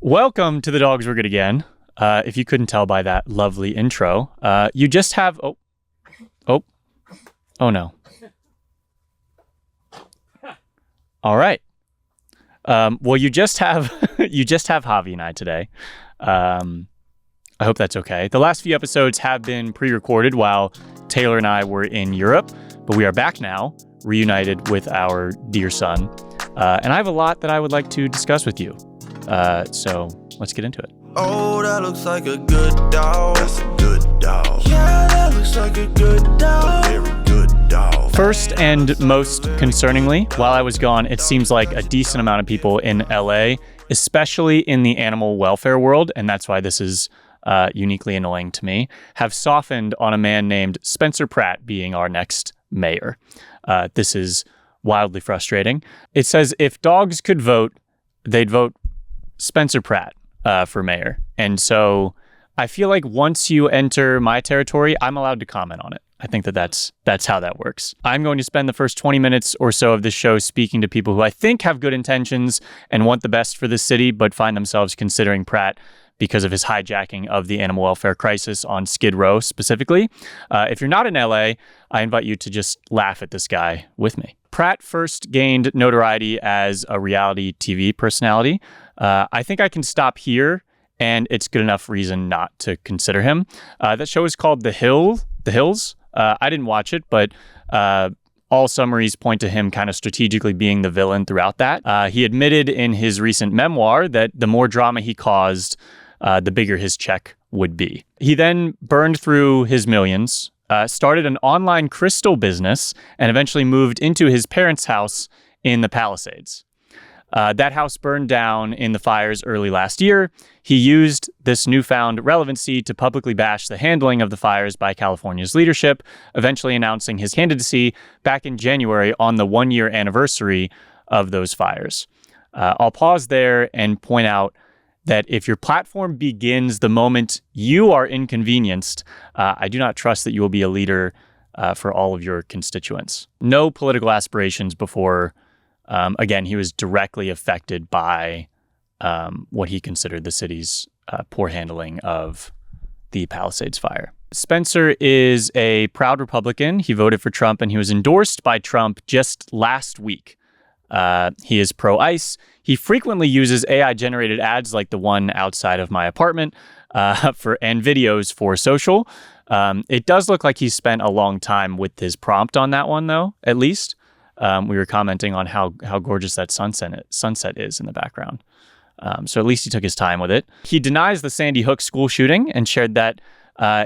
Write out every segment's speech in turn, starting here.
Welcome to The Dogs Were Good Again. If you couldn't tell by that lovely intro, you just have... Oh no. All right. Well, you just have Javi and I today. I hope that's okay. The last few episodes have been pre-recorded while Taylor and I were in Europe, but we are back now, reunited with our dear son. And I have a lot that I would like to discuss with you. So let's get into it. Oh, that looks like a good dog. That's a good dog. Yeah, that looks like a good dog. A very good dog. First and most concerningly, while I was gone, it seems like a decent amount of people in LA, especially in the animal welfare world, and that's why this is uniquely annoying to me, have softened on a man named Spencer Pratt being our next mayor. This is wildly frustrating. It says if dogs could vote, they'd vote Spencer Pratt for mayor. And so I feel like once you enter my territory, I'm allowed to comment on it. I think that's how that works. I'm going to spend the first 20 minutes or so of this show speaking to people who I think have good intentions and want the best for the city, but find themselves considering Pratt because of his hijacking of the animal welfare crisis on Skid Row specifically. If you're not in LA, I invite you to just laugh at this guy with me. Pratt first gained notoriety as a reality TV personality. I think I can stop here, and it's good enough reason not to consider him. That show is called The Hills. I didn't watch it, but all summaries point to him kind of strategically being the villain throughout that. He admitted in his recent memoir that the more drama he caused, the bigger his check would be. He then burned through his millions, started an online crystal business, and eventually moved into his parents' house in the Palisades. That house burned down in the fires early last year. He used this newfound relevancy to publicly bash the handling of the fires by California's leadership, eventually announcing his candidacy back in January on the one-year anniversary of those fires. I'll pause there and point out that if your platform begins the moment you are inconvenienced, I do not trust that you will be a leader for all of your constituents. No political aspirations before... Again, he was directly affected by what he considered the city's poor handling of the Palisades fire. Spencer is a proud Republican. He voted for Trump, and he was endorsed by Trump just last week. He is pro-ICE. He frequently uses AI-generated ads like the one outside of my apartment and videos for social. It does look like he spent a long time with his prompt on that one, though, at least. We were commenting on how gorgeous that sunset is in the background. So at least he took his time with it. He denies the Sandy Hook school shooting and shared that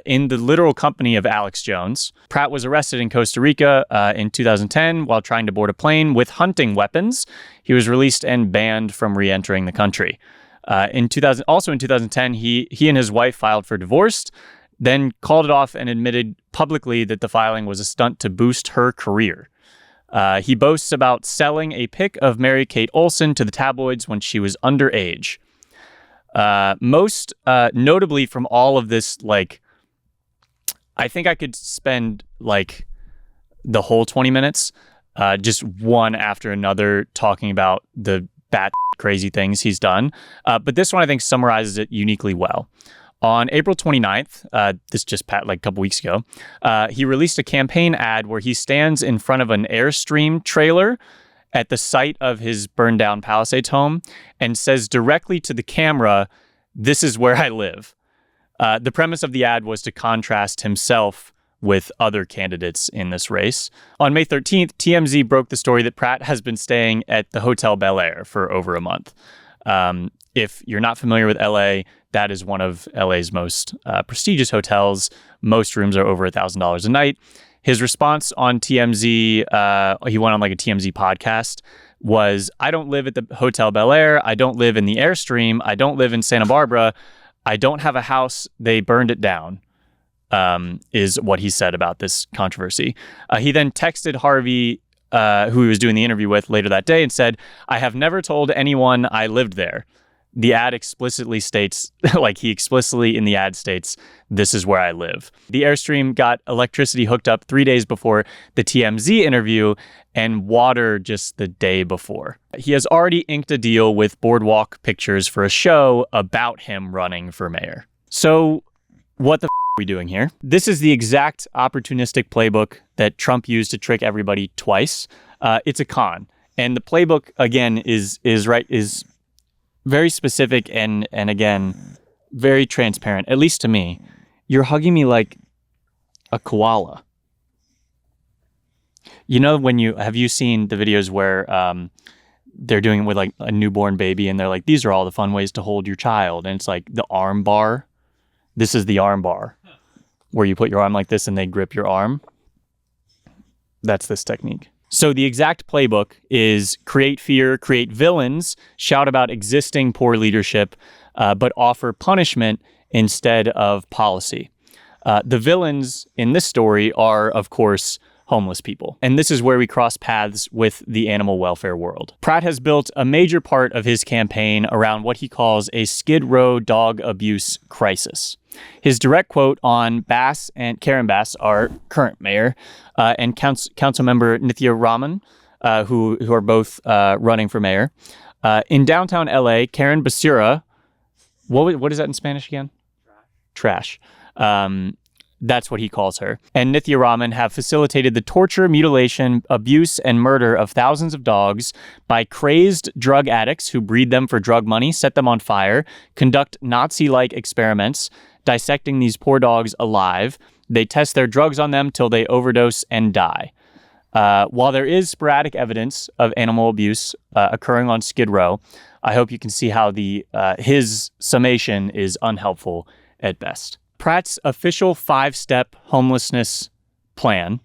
in the literal company of Alex Jones. Pratt was arrested in Costa Rica in 2010 while trying to board a plane with hunting weapons. He was released and banned from re-entering the country. In 2010, he and his wife filed for divorce, then called it off and admitted publicly that the filing was a stunt to boost her career. He boasts about selling a pic of Mary-Kate Olsen to the tabloids when she was underage. Most notably from all of this, I think I could spend, the whole 20 minutes, just one after another, talking about the bat crazy things he's done. But this one, I think, summarizes it uniquely well. On April 29th, this just a couple weeks ago, he released a campaign ad where he stands in front of an Airstream trailer at the site of his burned down Palisades home and says directly to the camera, "This is where I live." The premise of the ad was to contrast himself with other candidates in this race. On May 13th, TMZ broke the story that Pratt has been staying at the Hotel Bel Air for over a month. If you're not familiar with LA, that is one of LA's most prestigious hotels. Most rooms are over $1,000 a night. His response on TMZ, he went on a TMZ podcast, was, "I don't live at the Hotel Bel Air. I don't live in the Airstream. I don't live in Santa Barbara. I don't have a house. They burned it down," is what he said about this controversy. He then texted Harvey, who he was doing the interview with later that day, and said, "I have never told anyone I lived there." The ad explicitly states, like he explicitly in the ad states, this is where I live. The Airstream got electricity hooked up 3 days before the TMZ interview and water just the day before. He has already inked a deal with Boardwalk Pictures for a show about him running for mayor. So what the are we doing here? This is the exact opportunistic playbook that Trump used to trick everybody twice. It's a con. And the playbook, again, is very specific and again, very transparent, at least to me. You're hugging me like a koala. You know, have you seen the videos where they're doing it with like a newborn baby and they're like, these are all the fun ways to hold your child. And it's like the arm bar. This is the arm bar where you put your arm like this and they grip your arm. That's this technique. So the exact playbook is create fear, create villains, shout about existing poor leadership, but offer punishment instead of policy. The villains in this story are, of course, homeless people. And this is where we cross paths with the animal welfare world. Pratt has built a major part of his campaign around what he calls a Skid Row dog abuse crisis. His direct quote on Bass and Karen Bass, our current mayor, and council member Nithya Raman, who are both running for mayor. In downtown LA, Karen Basura, what is that in Spanish again? Trash. That's what he calls her. And Nithya Raman have facilitated the torture, mutilation, abuse, and murder of thousands of dogs by crazed drug addicts who breed them for drug money, set them on fire, conduct Nazi-like experiments, dissecting these poor dogs alive. They test their drugs on them till they overdose and die. While there is sporadic evidence of animal abuse occurring on Skid Row, I hope you can see how his summation is unhelpful at best. Pratt's official 5-step homelessness plan.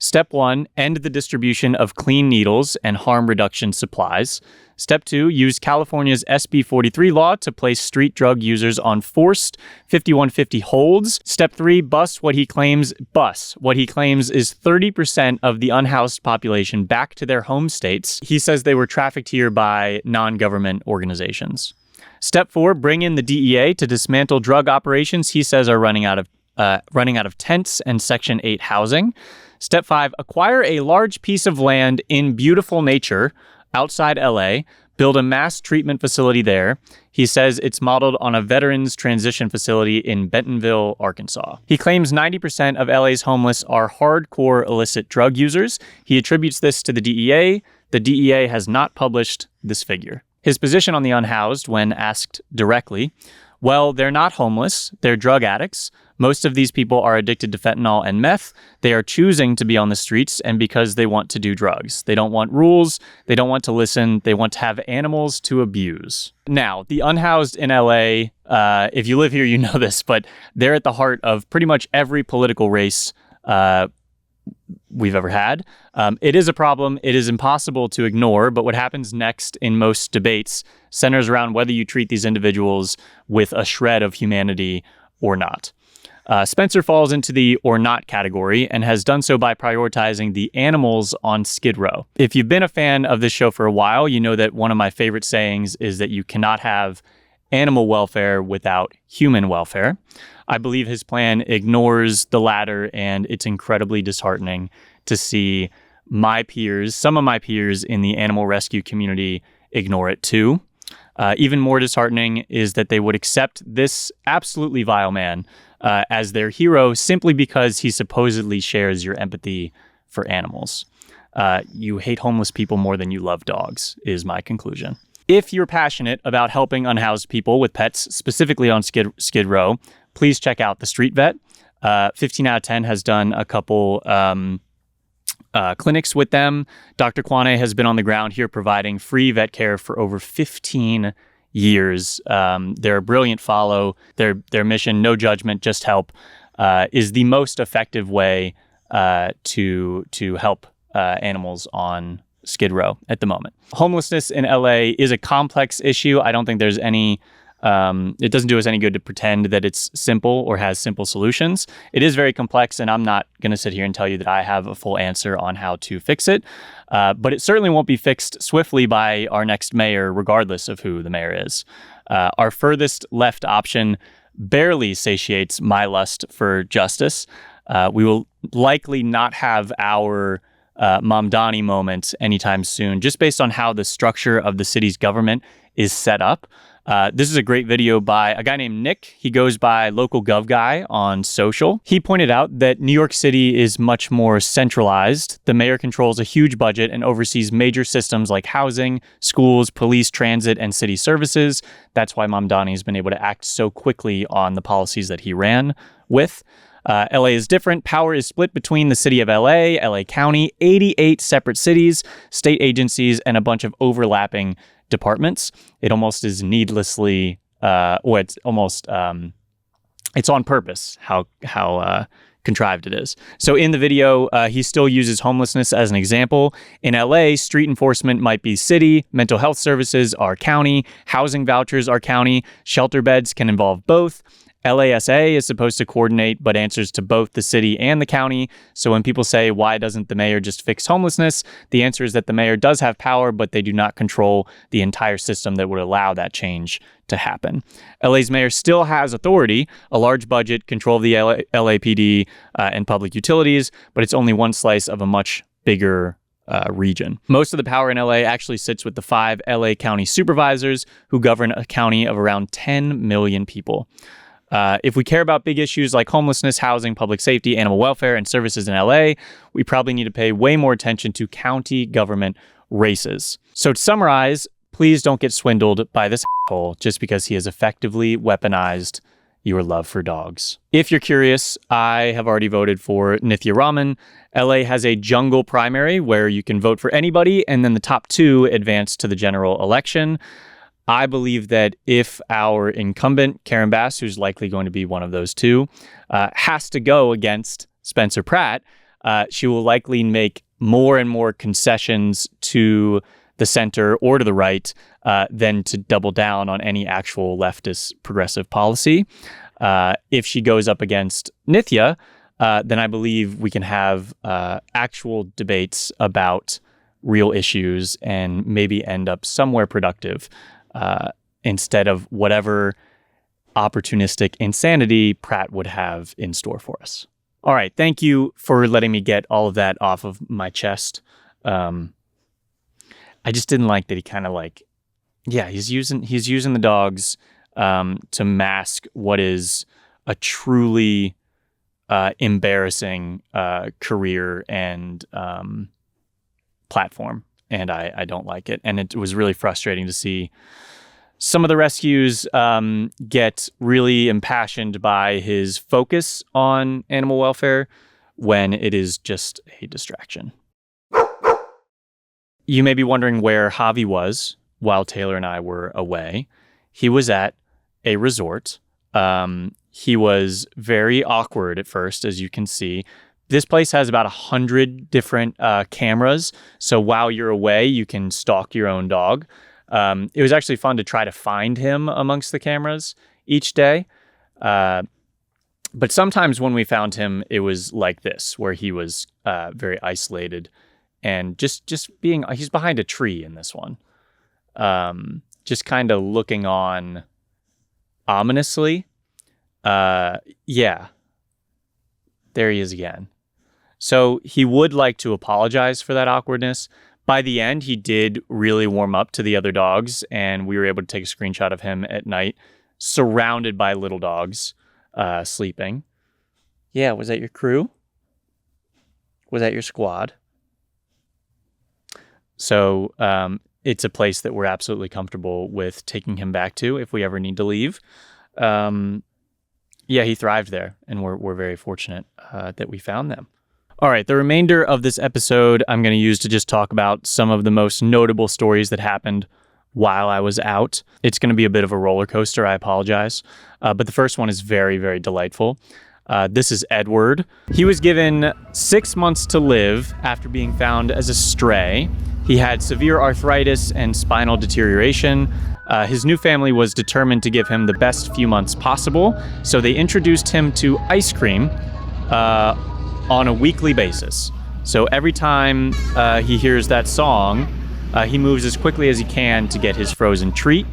Step 1, end the distribution of clean needles and harm reduction supplies. Step 2, use California's SB 43 law to place street drug users on forced 5150 holds. Step 3, bus what he claims is 30% of the unhoused population back to their home states. He says they were trafficked here by non-government organizations. Step 4, bring in the DEA to dismantle drug operations he says are running out of tents and Section 8 housing. Step 5, acquire a large piece of land in beautiful nature outside LA, build a mass treatment facility there. He says it's modeled on a veterans transition facility in Bentonville, Arkansas. He claims 90% of LA's homeless are hardcore illicit drug users. He attributes this to the DEA. The DEA has not published this figure. His position on the unhoused, when asked directly, well, they're not homeless, they're drug addicts. Most of these people are addicted to fentanyl and meth. They are choosing to be on the streets and because they want to do drugs. They don't want rules, they don't want to listen, they want to have animals to abuse. Now, the unhoused in LA, if you live here, you know this, but they're at the heart of pretty much every political race we've ever had. It is a problem. It is impossible to ignore, but what happens next in most debates centers around whether you treat these individuals with a shred of humanity or not. Spencer falls into the or not category and has done so by prioritizing the animals on Skid Row. If you've been a fan of this show for a while, you know that one of my favorite sayings is that you cannot have animal welfare without human welfare. I believe his plan ignores the latter, and it's incredibly disheartening to see some of my peers in the animal rescue community ignore it too. Even more disheartening is that they would accept this absolutely vile man as their hero simply because he supposedly shares your empathy for animals. You hate homeless people more than you love dogs, is my conclusion. If you're passionate about helping unhoused people with pets, specifically on Skid Row, please check out The Street Vet. 15 out of 10 has done a couple clinics with them. Dr. Kwane has been on the ground here providing free vet care for over 15 years. They're a brilliant follow. Their mission, no judgment, just help, is the most effective way to help animals on Skid Row at the moment. Homelessness in LA is a complex issue. I don't think there's any It doesn't do us any good to pretend that it's simple or has simple solutions. It is very complex, and I'm not going to sit here and tell you that I have a full answer on how to fix it. But it certainly won't be fixed swiftly by our next mayor, regardless of who the mayor is. Our furthest left option barely satiates my lust for justice. We will likely not have our Mamdani moment anytime soon, just based on how the structure of the city's government is set up. This is a great video by a guy named Nick. He goes by Local Gov Guy on social. He pointed out that New York City is much more centralized. The mayor controls a huge budget and oversees major systems like housing, schools, police, transit, and city services. That's why Mamdani has been able to act so quickly on the policies that he ran with. LA is different. Power is split between the city of LA County, 88 separate cities, state agencies, and a bunch of overlapping departments. It almost is needlessly, it's on purpose how contrived it is. So in the video, he still uses homelessness as an example. In LA, street enforcement might be city, mental health services are county, housing vouchers are county, shelter beds can involve both. LASA is supposed to coordinate, but answers to both the city and the county. So when people say, why doesn't the mayor just fix homelessness? The answer is that the mayor does have power, but they do not control the entire system that would allow that change to happen. LA's mayor still has authority, a large budget, control of the LAPD, and public utilities, but it's only one slice of a much bigger region. Most of the power in LA actually sits with the 5 LA county supervisors who govern a county of around 10 million people. If we care about big issues like homelessness, housing, public safety, animal welfare, and services in LA, we probably need to pay way more attention to county government races. So to summarize, please don't get swindled by this asshole just because he has effectively weaponized your love for dogs. If you're curious, I have already voted for Nithya Raman. LA has a jungle primary where you can vote for anybody, and then the top 2 advance to the general election. I believe that if our incumbent, Karen Bass, who's likely going to be one of those 2, has to go against Spencer Pratt, she will likely make more and more concessions to the center or to the right than to double down on any actual leftist progressive policy. If she goes up against Nithya, then I believe we can have actual debates about real issues and maybe end up somewhere productive. Instead of whatever opportunistic insanity Pratt would have in store for us. All right, thank you for letting me get all of that off of my chest. I just didn't like that he kind of he's using the dogs to mask what is a truly embarrassing career and platform. And I don't like it. And it was really frustrating to see some of the rescues get really impassioned by his focus on animal welfare when it is just a distraction. You may be wondering where Javi was while Taylor and I were away. He was at a resort. He was very awkward at first, as you can see. This place has about 100 different cameras. So while you're away, you can stalk your own dog. It was actually fun to try to find him amongst the cameras each day. But sometimes when we found him, it was like this, where he was very isolated and just he's behind a tree in this one. Just kind of looking on ominously. Yeah. There he is again. So he would like to apologize for that awkwardness. By the end, he did really warm up to the other dogs, and we were able to take a screenshot of him at night, surrounded by little dogs, sleeping. Yeah, was that your crew? Was that your squad? So it's a place that we're absolutely comfortable with taking him back to if we ever need to leave. Yeah, he thrived there, and we're very fortunate that we found them. All right, the remainder of this episode I'm going to use to just talk about some of the most notable stories that happened while I was out. It's going to be a bit of a roller coaster, I apologize. But the first one is very, very delightful. This is Edward. He was given 6 months to live after being found as a stray. He had severe arthritis and spinal deterioration. His new family was determined to give him the best few months possible, so they introduced him to ice cream on a weekly basis. So every time he hears that song, he moves as quickly as he can to get his frozen treat.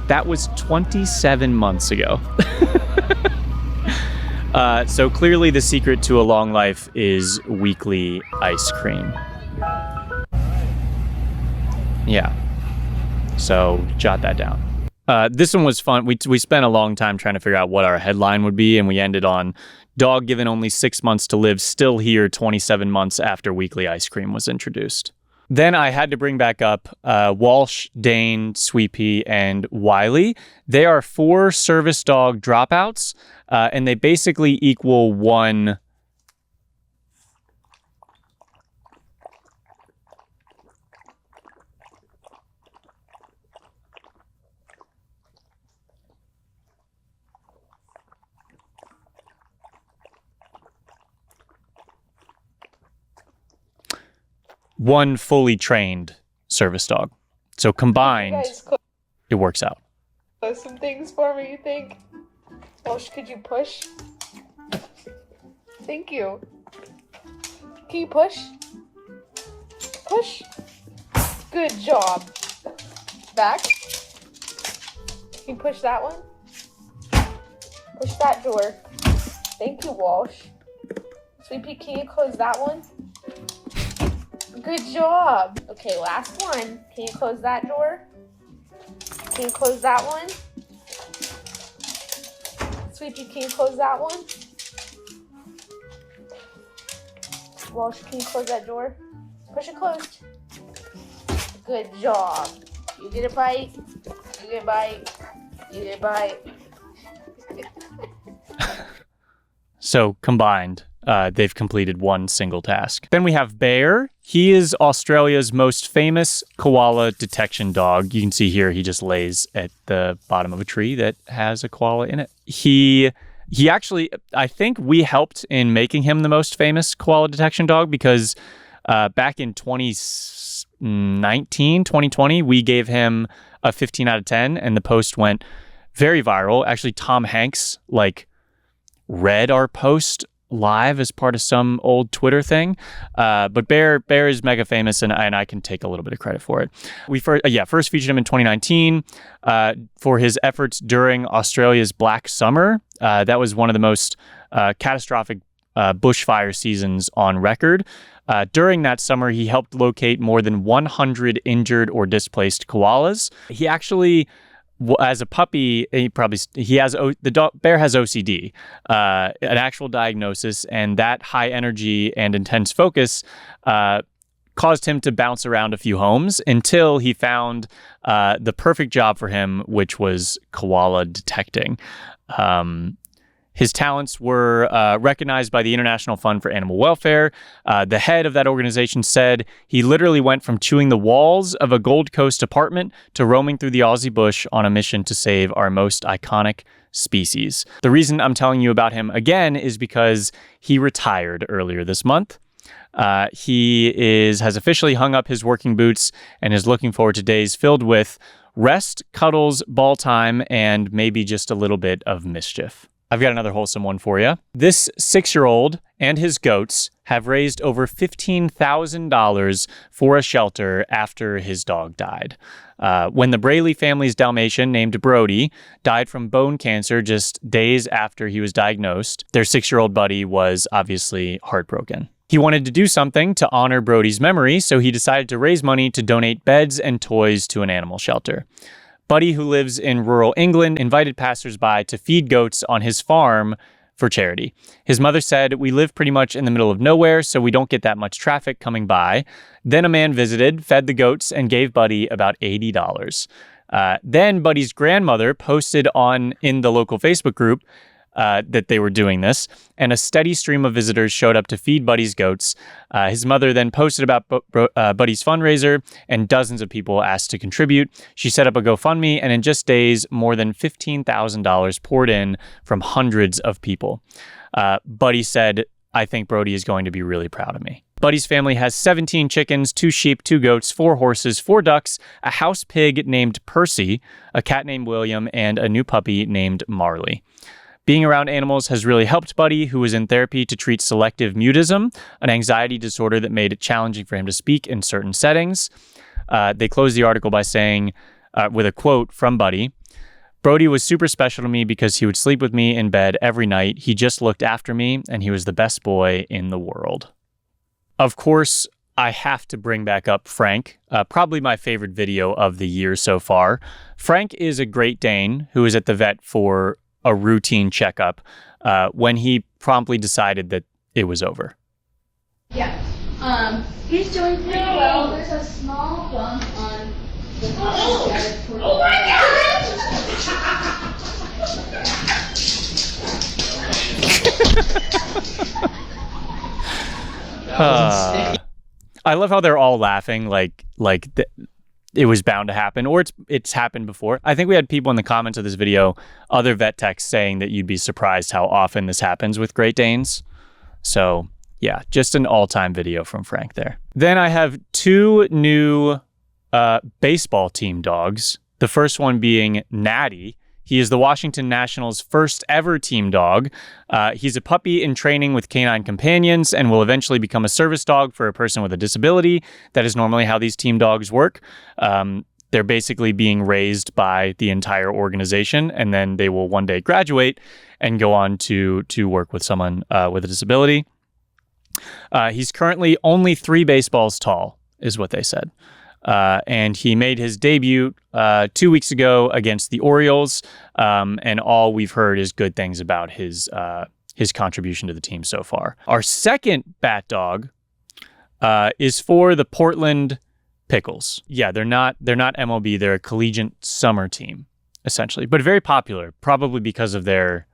That was 27 months ago. So clearly the secret to a long life is weekly ice cream. Yeah. So jot that down. This one was fun. We spent a long time trying to figure out what our headline would be, and we ended on dog given only 6 months to live, still here 27 months after weekly ice cream was introduced. Then I had to bring back up Walsh, Dane, Sweet Pea, and Wiley. They are 4 service dog dropouts, and they basically equal one fully trained service dog. So combined, it works out. Some things for me, you think? Walsh, could you push? Thank you. Can you push? Push. Good job. Back. Can you push that one? Push that door. Thank you, Walsh. Sweet Pea, can you close that one? Good job. Okay, last one. Can you close that door? Can you close that one? Sweet Pea, can you close that one? Walsh, can you close that door? Push it closed. Good job. You get a bite. You get a bite. You get a bite. So combined, they've completed one single task. Then we have Bear. He is Australia's most famous koala detection dog. You can see here he just lays at the bottom of a tree that has a koala in it. He actually, I think we helped in making him the most famous koala detection dog because back in 2019, 2020, we gave him a 15 out of 10 and the post went very viral. Actually, Tom Hanks read our post live as part of some old Twitter thing. But Bear is mega famous, and I can take a little bit of credit for it. We first featured him in 2019 for his efforts during Australia's Black Summer. That was one of the most catastrophic bushfire seasons on record. During that summer, he helped locate more than 100 injured or displaced koalas. He actually, as a puppy, Bear has OCD, an actual diagnosis, and that high energy and intense focus caused him to bounce around a few homes until he found the perfect job for him, which was koala detecting. His talents were recognized by the International Fund for Animal Welfare. The head of that organization said he literally went from chewing the walls of a Gold Coast apartment to roaming through the Aussie bush on a mission to save our most iconic species. The reason I'm telling you about him again is because he retired earlier this month. He has officially hung up his working boots and is looking forward to days filled with rest, cuddles, ball time, and maybe just a little bit of mischief. I've got another wholesome one for you. This 6-year-old and his goats have raised over $15,000 for a shelter after his dog died. When the Braley family's Dalmatian named Brody died from bone cancer just days after he was diagnosed, their 6-year-old buddy was obviously heartbroken. He wanted to do something to honor Brody's memory, so he decided to raise money to donate beds and toys to an animal shelter. Buddy, who lives in rural England, invited passersby to feed goats on his farm for charity. His mother said, "We live pretty much in the middle of nowhere, so we don't get that much traffic coming by." Then a man visited, fed the goats, and gave Buddy about $80. Then Buddy's grandmother posted in the local Facebook group that they were doing this, and a steady stream of visitors showed up to feed Buddy's goats. His mother then posted about Buddy's fundraiser, and dozens of people asked to contribute. She set up a GoFundMe, and in just days, more than $15,000 poured in from hundreds of people. Buddy said, "I think Brody is going to be really proud of me." Buddy's family has 17 chickens, 2 sheep, 2 goats, 4 horses, 4 ducks, a house pig named Percy, a cat named William, and a new puppy named Marley. Being around animals has really helped Buddy, who was in therapy to treat selective mutism, an anxiety disorder that made it challenging for him to speak in certain settings. They closed the article by saying, with a quote from Buddy, "Brody was super special to me because he would sleep with me in bed every night. He just looked after me, and he was the best boy in the world." Of course, I have to bring back up Frank, probably my favorite video of the year so far. Frank is a Great Dane who is at the vet for a routine checkup when he promptly decided that it was over. Yeah. He's doing pretty well. There's a small bump on the Oh my God! I love how they're all laughing it was bound to happen, or it's happened before. I think we had people in the comments of this video, other vet techs, saying that you'd be surprised how often this happens with Great Danes. So yeah, just an all-time video from Frank there. Then I have 2 new baseball team dogs. The first one being Natty. He is the Washington Nationals' first ever team dog. He's a puppy in training with canine companions and will eventually become a service dog for a person with a disability. That is normally how these team dogs work. They're basically being raised by the entire organization, and then they will one day graduate and go on to work with someone with a disability. He's currently only 3 baseballs tall, is what they said. And he made his debut 2 weeks ago against the Orioles, and all we've heard is good things about his contribution to the team so far. Our second bat dog is for the Portland Pickles. Yeah, they're not MLB. They're a collegiate summer team, essentially, but very popular, probably because of their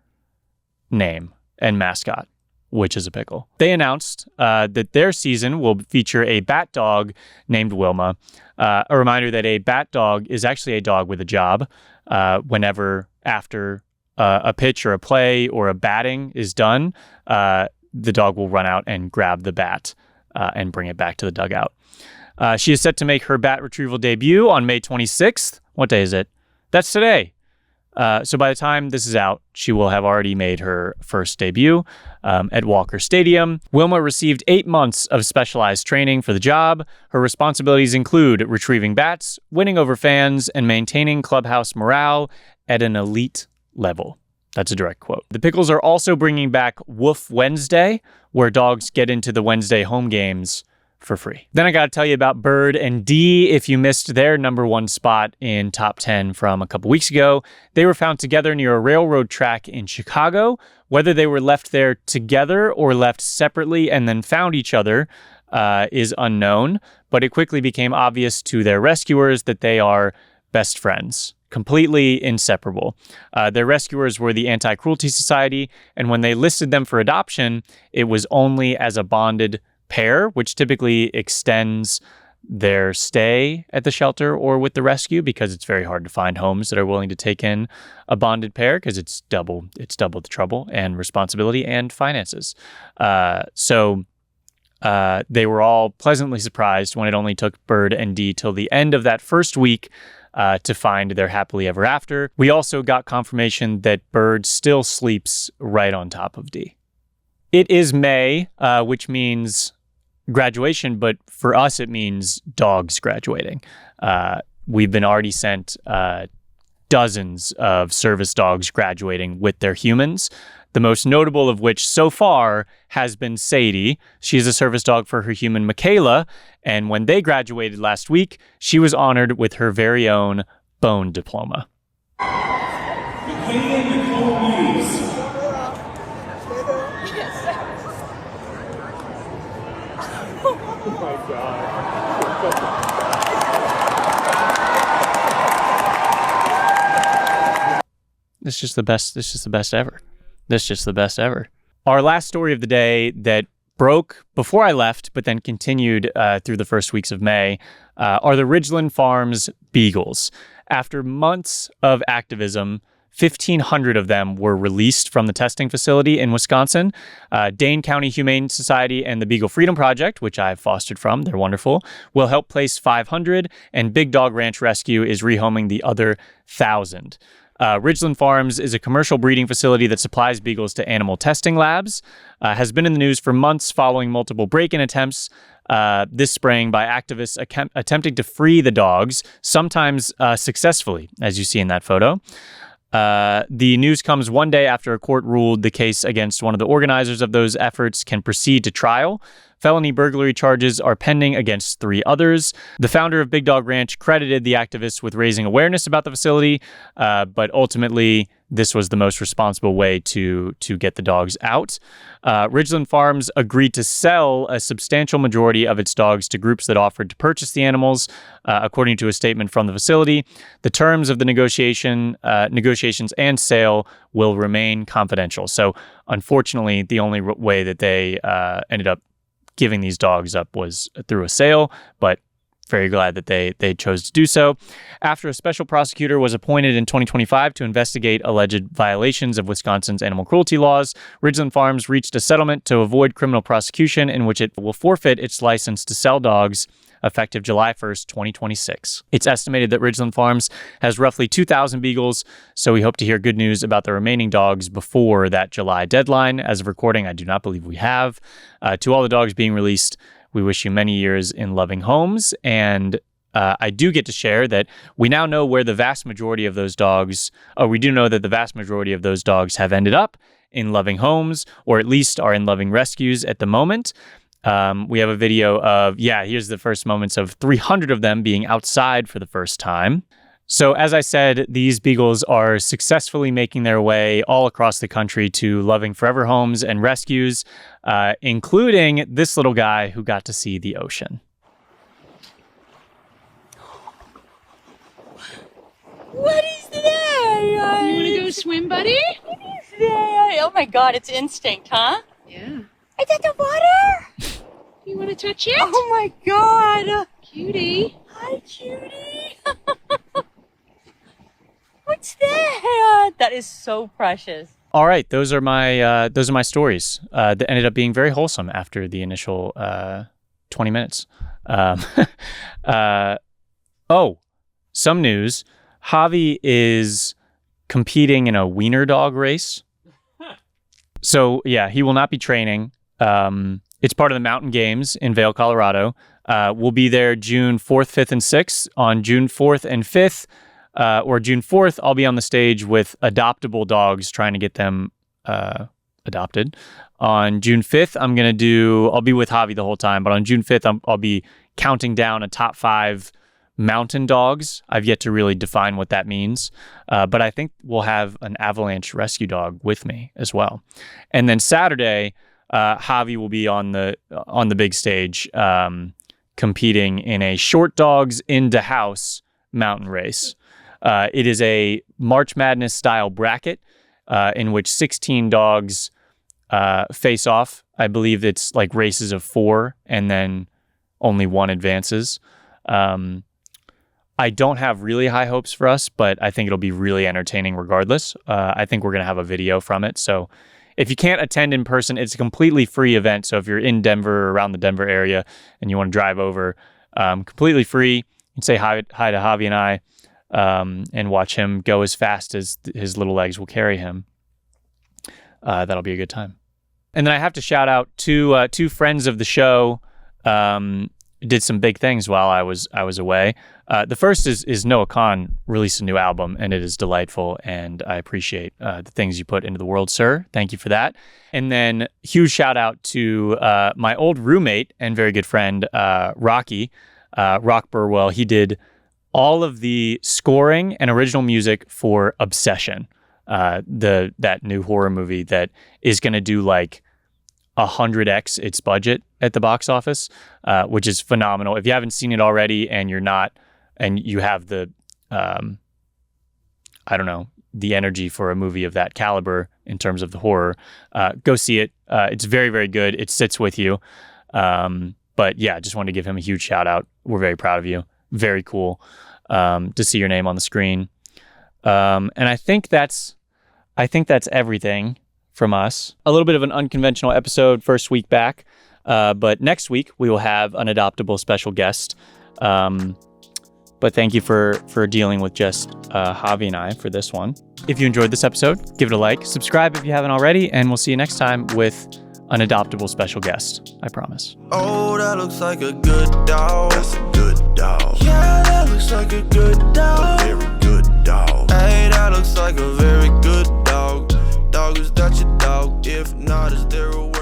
name and mascot, which is a pickle. They announced that their season will feature a bat dog named Wilma. A reminder that a bat dog is actually a dog with a job. Whenever after a pitch or a play or a batting is done, the dog will run out and grab the bat and bring it back to the dugout. She is set to make her bat retrieval debut on May 26th. What day is it? That's today. So by the time this is out, she will have already made her first debut at Walker Stadium. Wilma received 8 months of specialized training for the job. Her responsibilities include retrieving bats, winning over fans, and maintaining clubhouse morale at an elite level. That's a direct quote. The Pickles are also bringing back Woof Wednesday, where dogs get into the Wednesday home games for free. Then I got to tell you about Bird and Dee. If you missed their #1 spot in top 10 from a couple weeks ago, they were found together near a railroad track in Chicago. Whether they were left there together or left separately and then found each other is unknown, but it quickly became obvious to their rescuers that they are best friends, completely inseparable. Their rescuers were the Anti-Cruelty Society, and when they listed them for adoption, it was only as a bonded pair, which typically extends their stay at the shelter or with the rescue, because it's very hard to find homes that are willing to take in a bonded pair, because it's double the trouble and responsibility and finances. So they were all pleasantly surprised when it only took Bird and Dee till the end of that first week to find their happily ever after. We also got confirmation that Bird still sleeps right on top of Dee. It is May, which means graduation, but for us it means dogs graduating. We've been already sent dozens of service dogs graduating with their humans, the most notable of which so far has been Sadie. She's a service dog for her human Michaela, and when they graduated last week, she was honored with her very own bone diploma. This is just the best. This is the best ever. This is just the best ever. Our last story of the day that broke before I left, but then continued through the first weeks of May, are the Ridgeland Farms Beagles. After months of activism, 1,500 of them were released from the testing facility in Wisconsin. Dane County Humane Society and the Beagle Freedom Project, which I've fostered from, they're wonderful, will help place 500, and Big Dog Ranch Rescue is rehoming the other 1,000. Ridgeland Farms is a commercial breeding facility that supplies beagles to animal testing labs, has been in the news for months following multiple break-in attempts this spring by activists attempting to free the dogs, sometimes successfully, as you see in that photo. The news comes one day after a court ruled the case against one of the organizers of those efforts can proceed to trial. Felony burglary charges are pending against 3 others. The founder of Big Dog Ranch credited the activists with raising awareness about the facility, but ultimately this was the most responsible way to get the dogs out. Ridgeland Farms agreed to sell a substantial majority of its dogs to groups that offered to purchase the animals, according to a statement from the facility. The terms of the negotiations and sale will remain confidential. So unfortunately, the only way that they ended up giving these dogs up was through a sale, but very glad that they chose to do so. After a special prosecutor was appointed in 2025 to investigate alleged violations of Wisconsin's animal cruelty laws, Ridgeland Farms reached a settlement to avoid criminal prosecution in which it will forfeit its license to sell dogs effective July 1st, 2026. It's estimated that Ridgeland Farms has roughly 2,000 beagles, so we hope to hear good news about the remaining dogs before that July deadline. As of recording, I do not believe we have. To all the dogs being released, we wish you many years in loving homes, and I do get to share that we now know where the vast majority of those dogs, we do know that the vast majority of those dogs have ended up in loving homes, or at least are in loving rescues at the moment. We have a video of, here's the first moments of 300 of them being outside for the first time. So as I said, these beagles are successfully making their way all across the country to loving forever homes and rescues, including this little guy who got to see the ocean. What is that? You want to go swim, buddy? What is that? Oh my God, it's instinct, huh? Yeah. Is that the water? You want to touch it? Oh my God. Cutie. Hi, cutie. What's that? That is so precious. All right, those are my stories that ended up being very wholesome after the initial 20 minutes. Some news. Javi is competing in a wiener dog race. So yeah, he will not be training. It's part of the Mountain Games in Vail, Colorado. We'll be there June 4th, 5th, and 6th. On June 4th and 5th, or June 4th, I'll be on the stage with adoptable dogs trying to get them adopted. On June 5th, I'll be with Javi the whole time, but on June 5th, I'll be counting down a top 5 mountain dogs. I've yet to really define what that means, but I think we'll have an avalanche rescue dog with me as well. And then Saturday, Javi will be on the big stage competing in a short dogs into house mountain race. It is a March Madness style bracket in which 16 dogs face off. I believe it's like races of 4 and then only one advances. I don't have really high hopes for us, but I think it'll be really entertaining regardless. I think we're going to have a video from it. So if you can't attend in person, it's a completely free event. So if you're in Denver or around the Denver area and you want to drive over, completely free, you can say hi to Javi and I and watch him go as fast as his little legs will carry him. That'll be a good time. And then I have to shout out two friends of the show. Did some big things while I was away. The first is Noah Khan released a new album, and it is delightful, and I appreciate the things you put into the world, sir. Thank you for that. And then huge shout out to my old roommate and very good friend, Rocky, Rock Burwell. He did all of the scoring and original music for Obsession, that new horror movie that is going to do like 100x its budget at the box office, which is phenomenal. If you haven't seen it already and you have the, the energy for a movie of that caliber in terms of the horror, go see it. It's very, very good. It sits with you. But yeah, just wanted to give him a huge shout out. We're very proud of you. Very cool to see your name on the screen. And I think that's everything from us. A little bit of an unconventional episode first week back, but next week we will have an adoptable special guest. But thank you for dealing with just Javi and I for this one. If you enjoyed this episode, give it a like, subscribe if you haven't already, and we'll see you next time with an adoptable special guest. I promise. Oh, that looks like a good dog. That's a good dog. Yeah, that looks like a good dog. A very good dog. Hey, that looks like a very good dog. Dog, is that your dog? If not, is there a way?